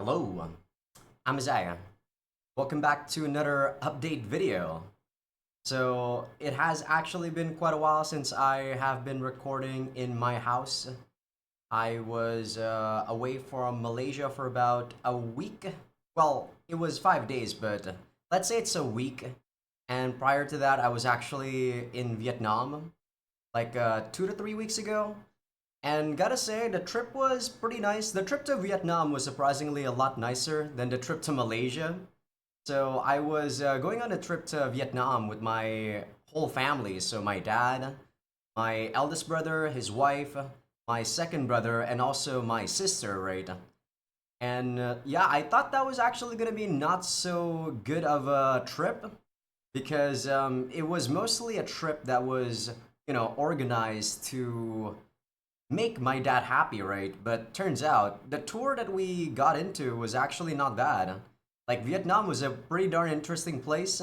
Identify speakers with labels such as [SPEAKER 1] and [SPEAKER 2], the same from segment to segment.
[SPEAKER 1] Hello, I'm Azaikyousuke. Welcome back to another update video. So, it has actually been quite a while since I have been recording in my house. I was away from Malaysia for about a week. Well, it was 5 days, but let's say it's a week. And prior to that, I was actually in Vietnam like 2 to 3 weeks ago. And gotta say, the trip was pretty nice. The trip to Vietnam was surprisingly a lot nicer than the trip to Malaysia. So I was going on a trip to Vietnam with my whole family. So my dad, my eldest brother, his wife, my second brother, and also my sister, right? And yeah, I thought that was actually gonna be not so good of a trip because it was mostly a trip that was, organized to make my dad happy, right? But turns out the tour that we got into was actually not bad. Like Vietnam was a pretty darn interesting place.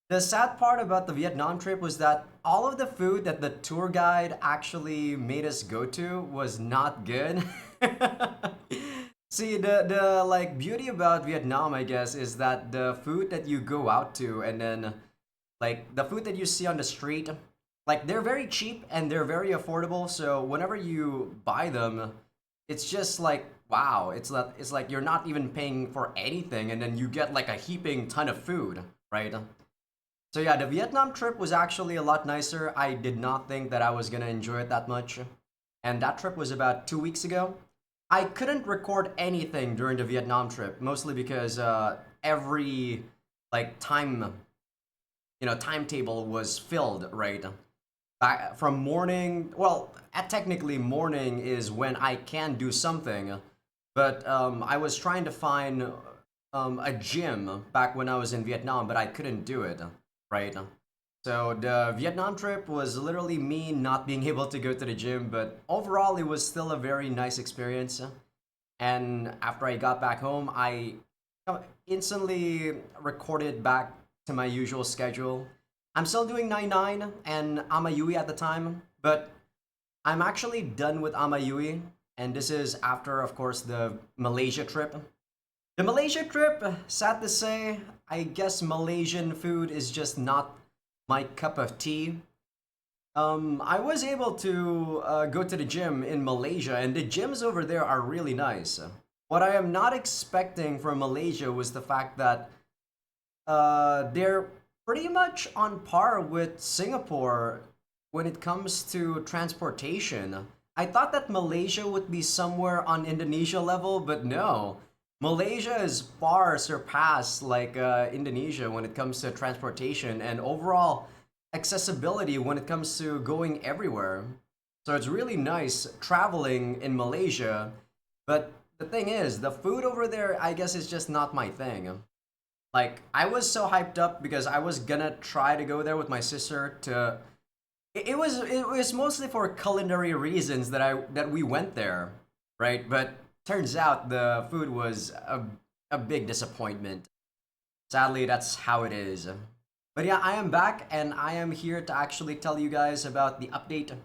[SPEAKER 1] The sad part about the Vietnam trip was that all of the food that the tour guide actually made us go to was not good. See, the like beauty about Vietnam, I guess, is that the food that you go out to and then like the food that you see on the street, like they're very cheap and they're very affordable. So whenever you buy them, it's just like wow, it's like you're not even paying for anything and then you get like a heaping ton of food, right? So yeah, the Vietnam trip was actually a lot nicer. I did not think that I was gonna enjoy it that much. And that trip was about 2 weeks ago. I couldn't record anything during the Vietnam trip, mostly because every like timetable was filled, right? Back from morning, well, technically morning is when I can do something, but I was trying to find a gym back when I was in Vietnam, but I couldn't do it, right? So the Vietnam trip was literally me not being able to go to the gym, but overall it was still a very nice experience. And after I got back home, I instantly recorded back to my usual schedule. I'm still doing 99 and Amayui at the time, but I'm actually done with Amayui, and this is after, of course, the Malaysia trip. The Malaysia trip, sad to say, I guess Malaysian food is just not my cup of tea. I was able to go to the gym in Malaysia, and the gyms over there are really nice. What I am not expecting from Malaysia was the fact that they're pretty much on par with Singapore when it comes to transportation. I thought that Malaysia would be somewhere on Indonesia level, but no. Malaysia is far surpassed like Indonesia when it comes to transportation and overall accessibility when it comes to going everywhere. So it's really nice traveling in Malaysia, but the thing is, the food over there, I guess, is just not my thing. Like, I was so hyped up because I was gonna try to go there with my sister to. It was mostly for culinary reasons that we went there, right? But turns out the food was a big disappointment. Sadly, that's how it is. But yeah, I am back and I am here to actually tell you guys about the update.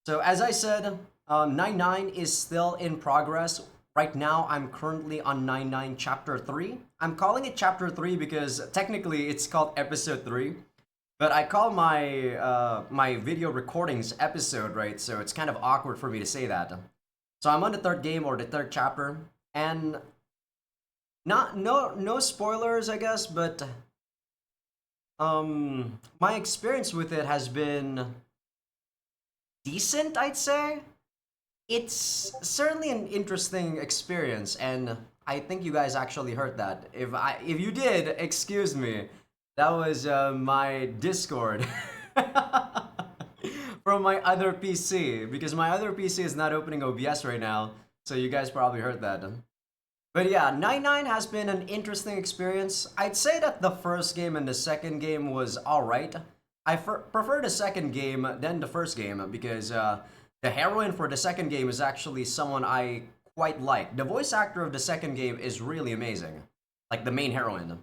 [SPEAKER 1] So as I said, 99 is still in progress. Right now, I'm currently on 99 Chapter 3. I'm calling it Chapter 3 because technically it's called Episode 3. But I call my video recordings episode, right? So it's kind of awkward for me to say that. So I'm on the third game or the third chapter, and no spoilers, I guess, but my experience with it has been decent, I'd say. It's certainly an interesting experience, and I think you guys actually heard that. If you did, excuse me. That was my Discord from my other PC because my other PC is not opening OBS right now, so you guys probably heard that. But yeah, 99 has been an interesting experience. I'd say that the first game and the second game was alright. I prefer the second game than the first game because the heroine for the second game is actually someone I quite like. The voice actor of the second game is really amazing, like the main heroine.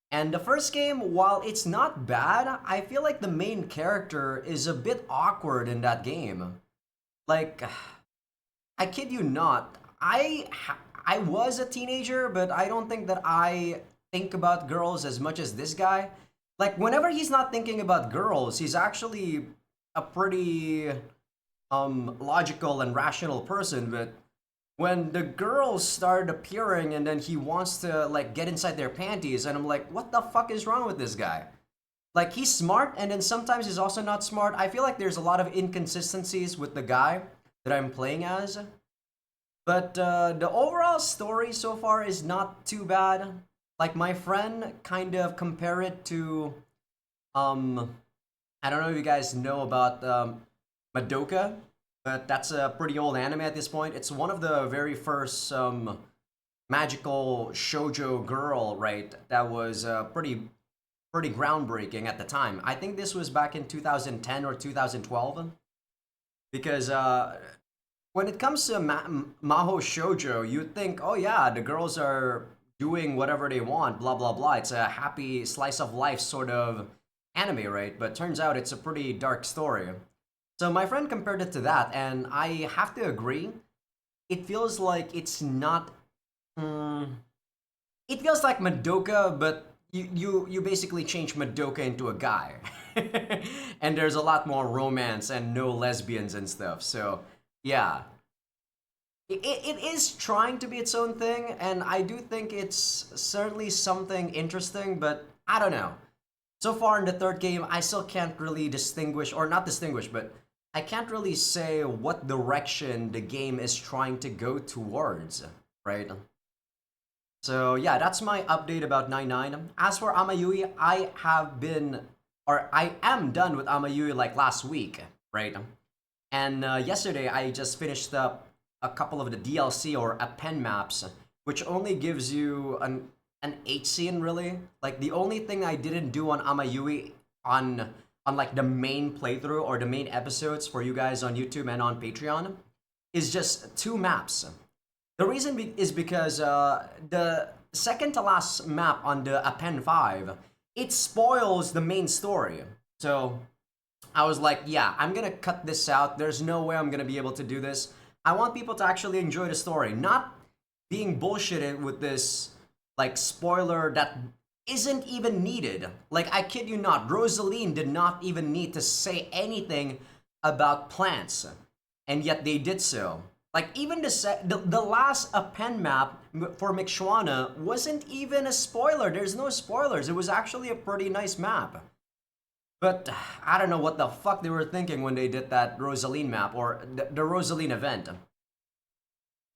[SPEAKER 1] And the first game, while it's not bad, I feel like the main character is a bit awkward in that game. Like, I kid you not, I was a teenager, but I don't think that I think about girls as much as this guy. Like whenever he's not thinking about girls, he's actually a pretty logical and rational person, but when the girls started appearing and then he wants to like get inside their panties and I'm like, what the fuck is wrong with this guy? Like he's smart and then sometimes he's also not smart. I feel like there's a lot of inconsistencies with the guy that I'm playing as. But the overall story so far is not too bad. Like my friend kind of compare it to um I don't know if you guys know about Madoka, but that's a pretty old anime at this point. It's one of the very first magical shoujo girl, right? That was pretty groundbreaking at the time. I think this was back in 2010 or 2012, because when it comes to Maho Shoujo, you'd think, oh yeah, the girls are doing whatever they want, blah blah blah. It's a happy slice of life sort of anime, right? But turns out it's a pretty dark story. So my friend compared it to that, and I have to agree. It feels like it's not. It feels like Madoka, but you basically change Madoka into a guy, and there's a lot more romance and no lesbians and stuff. So yeah, it is trying to be its own thing, and I do think it's certainly something interesting. But I don't know. So far in the third game, I still can't really distinguish, or not distinguish, but I can't really say what direction the game is trying to go towards, right? So yeah, that's my update about 9-9. As for Amayui, I have been, or I am done with Amayui like last week, right? And yesterday I just finished up a couple of the DLC or append maps, which only gives you an 8 scene really. Like the only thing I didn't do on Amayui on like the main playthrough or the main episodes for you guys on YouTube and on Patreon is just 2 maps. The reason is because the second to last map on the Append 5, it spoils the main story. So I was like, yeah, I'm gonna cut this out. There's no way I'm gonna be able to do this. I want people to actually enjoy the story, not being bullshitted with this like spoiler that isn't even needed. Like I kid you not, Rosaline did not even need to say anything about plants, and yet they did so. Like even the last append map for Mixuana wasn't even a spoiler. There's no spoilers. It was actually a pretty nice map. But I don't know what the fuck they were thinking when they did that Rosaline map or the Rosaline event.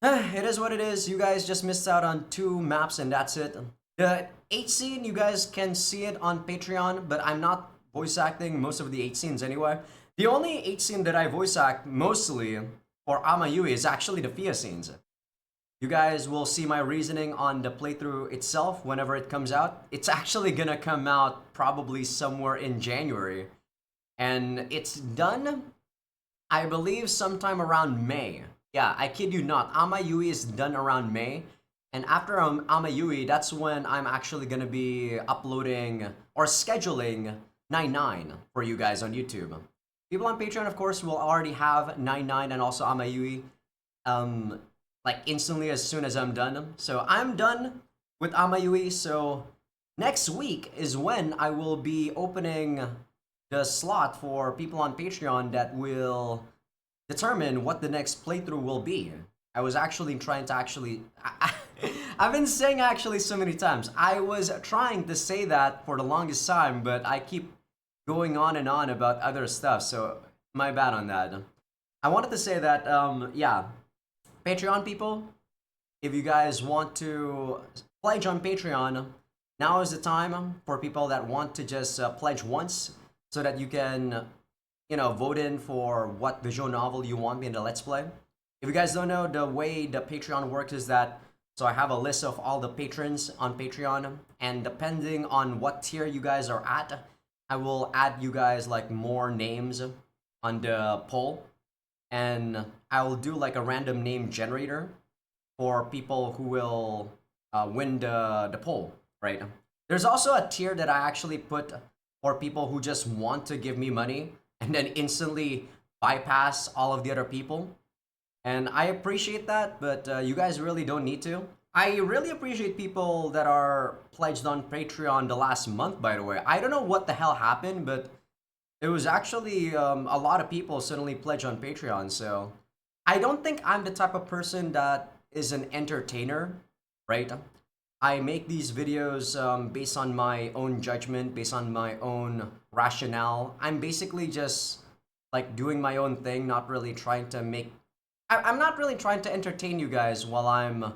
[SPEAKER 1] It is what it is. You guys just missed out on 2 maps and that's it. The 8 scene, you guys can see it on Patreon, but I'm not voice acting most of the 8 scenes anyway. The only 8 scene that I voice act mostly for Amayui is actually the Fia scenes. You guys will see my reasoning on the playthrough itself whenever it comes out. It's actually gonna come out probably somewhere in January. And it's done, I believe, sometime around May. Yeah, I kid you not, Amayui is done around May. And after Amayui, that's when I'm actually gonna be uploading or scheduling 9-9 for you guys on YouTube. People on Patreon, of course, will already have 9-9 and also Amayui, like instantly as soon as I'm done. So I'm done with Amayui. So next week is when I will be opening the slot for people on Patreon that will determine what the next playthrough will be. I was actually trying to I've been saying actually so many times. I was trying to say that for the longest time, but I keep going on and on about other stuff, so my bad on that. I wanted to say that, yeah, Patreon people, if you guys want to pledge on Patreon, now is the time for people that want to just pledge once so that you can, you know, vote in for what visual novel you want me in the Let's Play. If you guys don't know, the way the Patreon works is that, so I have a list of all the patrons on Patreon, and depending on what tier you guys are at, I will add you guys like more names on the poll, and I will do like a random name generator for people who will win the poll, right? There's also a tier that I actually put for people who just want to give me money and then instantly bypass all of the other people. And I appreciate that, but you guys really don't need to. I really appreciate people that are pledged on Patreon the last month, by the way. I don't know what the hell happened, but it was actually a lot of people suddenly pledge on Patreon. So I don't think I'm the type of person that is an entertainer, right? I make these videos based on my own judgment, based on my own rationale. I'm basically just like doing my own thing, not really trying to make. I'm not really trying to entertain you guys while I'm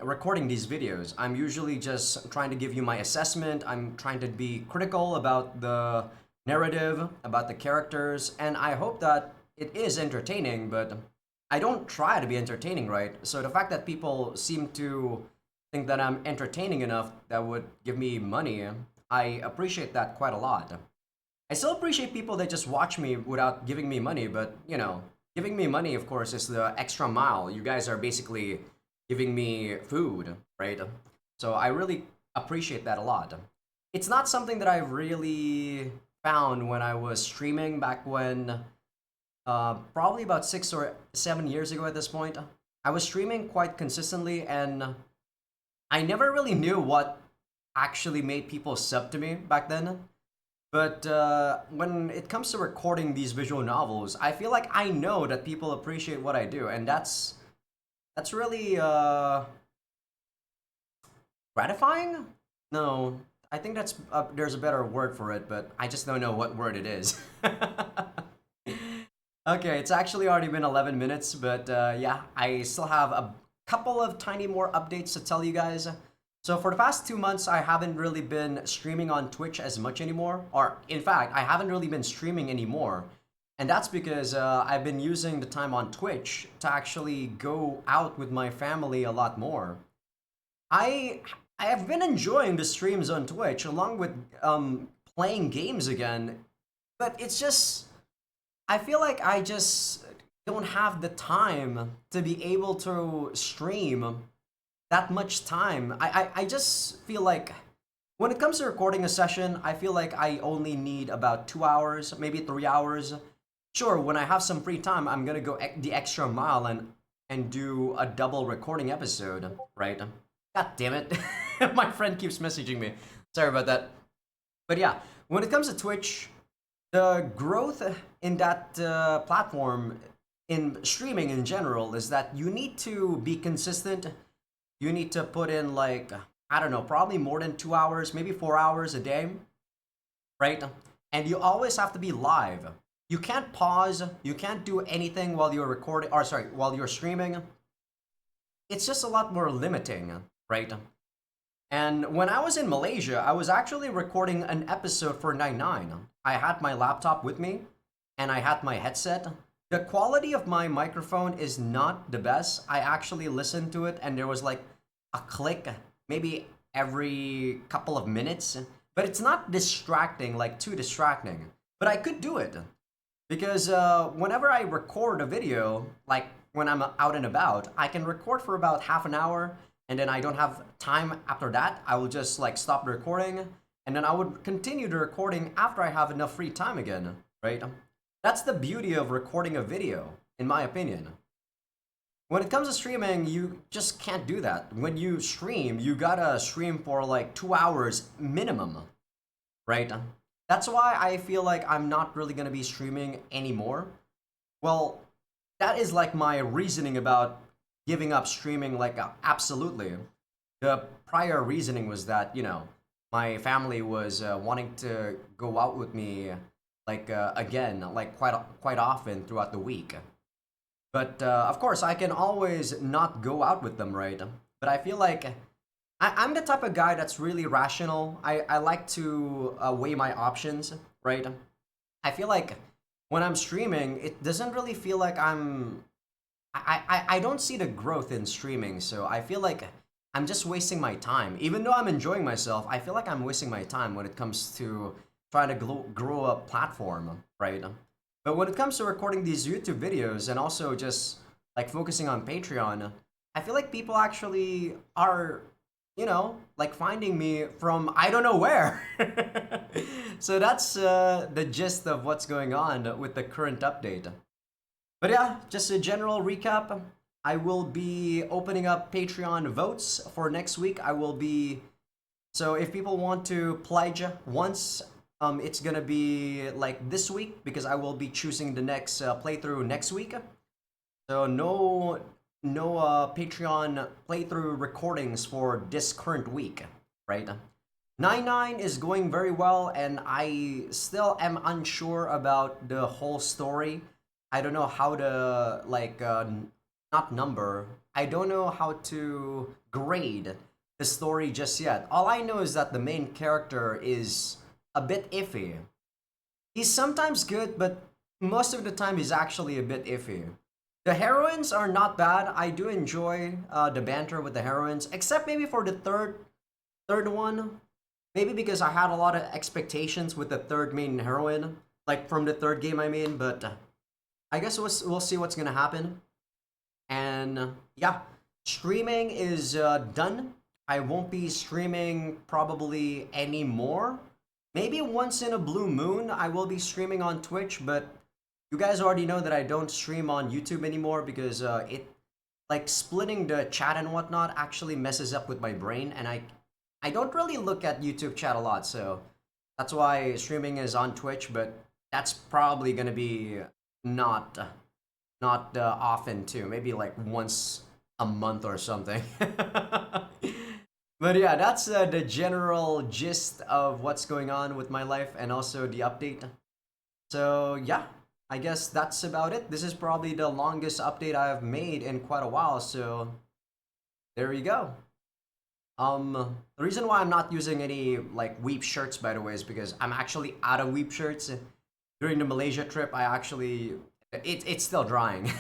[SPEAKER 1] recording these videos. I'm usually just trying to give you my assessment. I'm trying to be critical about the narrative, about the characters, and I hope that it is entertaining, but I don't try to be entertaining, right? So the fact that people seem to think that I'm entertaining enough that would give me money, I appreciate that quite a lot. I still appreciate people that just watch me without giving me money, but giving me money, of course, is the extra mile. You guys are basically giving me food, right? So I really appreciate that a lot. It's not something that I really found when I was streaming back when, probably about 6 or 7 years ago at this point. I was streaming quite consistently, and I never really knew what actually made people sub to me back then. But when it comes to recording these visual novels, I feel like I know that people appreciate what I do, and that's really gratifying. No, I think that's there's a better word for it, but I just don't know what word it is. Okay, it's actually already been 11 minutes, but yeah, I still have a couple of tiny more updates to tell you guys. So for the past 2 months, I haven't really been streaming on Twitch as much anymore. Or in fact, I haven't really been streaming anymore. And that's because I've been using the time on Twitch to actually go out with my family a lot more. I I have been enjoying the streams on Twitch along with playing games again, but it's just I feel like I just don't have the time to be able to stream that much time. I just feel like when it comes to recording a session, I feel like I only need about 2 hours, maybe 3 hours. Sure, when I have some free time, I'm gonna go the extra mile and do a double recording episode, right? God damn it. My friend keeps messaging me. Sorry about that. But yeah, when it comes to Twitch, the growth in that platform in streaming in general is that you need to be consistent. You need to put in like, I don't know, probably more than 2 hours, maybe 4 hours a day, right? And you always have to be live. You can't pause, you can't do anything while you're recording, or sorry, while you're streaming. It's just a lot more limiting, right? And when I was in Malaysia, I was actually recording an episode for 99. I had my laptop with me and I had my headset. The quality of my microphone is not the best. I actually listened to it and there was like a click maybe every couple of minutes, but it's not distracting, like too distracting. But I could do it because whenever I record a video, like when I'm out and about, I can record for about half an hour and then I don't have time after that. I will just like stop the recording and then I would continue the recording after I have enough free time again, right? That's the beauty of recording a video, in my opinion. When it comes to streaming, you just can't do that. When you stream, you gotta stream for like 2 hours minimum, right? That's why I feel like I'm not really gonna be streaming anymore. Well, that is like my reasoning about giving up streaming, like absolutely. The prior reasoning was that, my family was wanting to go out with me, like again, like quite often throughout the week. But of course, I can always not go out with them, right? But I feel like I'm the type of guy that's really rational. I like to weigh my options, right? I feel like when I'm streaming, it doesn't really feel like I don't see the growth in streaming, so I feel like I'm just wasting my time. Even though I'm enjoying myself, I feel like I'm wasting my time when it comes to trying to grow a platform, right? But when it comes to recording these YouTube videos and also just like focusing on Patreon, I feel like people actually are, like finding me from I don't know where. So that's the gist of what's going on with the current update. But yeah, just a general recap. I will be opening up Patreon votes for next week. I will be so if people want to pledge once, it's gonna be like this week because I will be choosing the next playthrough next week. So no Patreon playthrough recordings for this current week, right? 9-9 is going very well, and I still am unsure about the whole story. I don't know how to like not number. I don't know how to grade the story just yet. All I know is that the main character is a bit iffy. He's sometimes good, but most of the time he's actually a bit iffy. The heroines are not bad. I do enjoy the banter with the heroines, except maybe for the third one. Maybe because I had a lot of expectations with the third main heroine, like from the third game, I mean. But I guess we'll see what's gonna happen. And yeah, streaming is done. I won't be streaming probably anymore. Maybe once in a blue moon, I will be streaming on Twitch, but you guys already know that I don't stream on YouTube anymore because it like splitting the chat and whatnot actually messes up with my brain, and I don't really look at YouTube chat a lot, so that's why streaming is on Twitch. But that's probably gonna be not not often too. Maybe like once a month or something. But yeah, that's the general gist of what's going on with my life and also the update. So yeah, I guess that's about it. This is probably the longest update I've made in quite a while. So there you go. The reason why I'm not using any like weep shirts, by the way, is because I'm actually out of weep shirts. During the Malaysia trip, I actually it's still drying.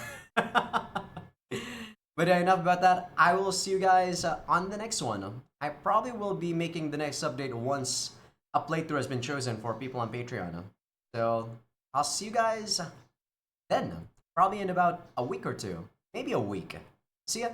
[SPEAKER 1] But yeah, enough about that. I will see you guys on the next one. I probably will be making the next update once a playthrough has been chosen for people on Patreon. So I'll see you guys then. Probably in about a week or two, maybe a week. See ya.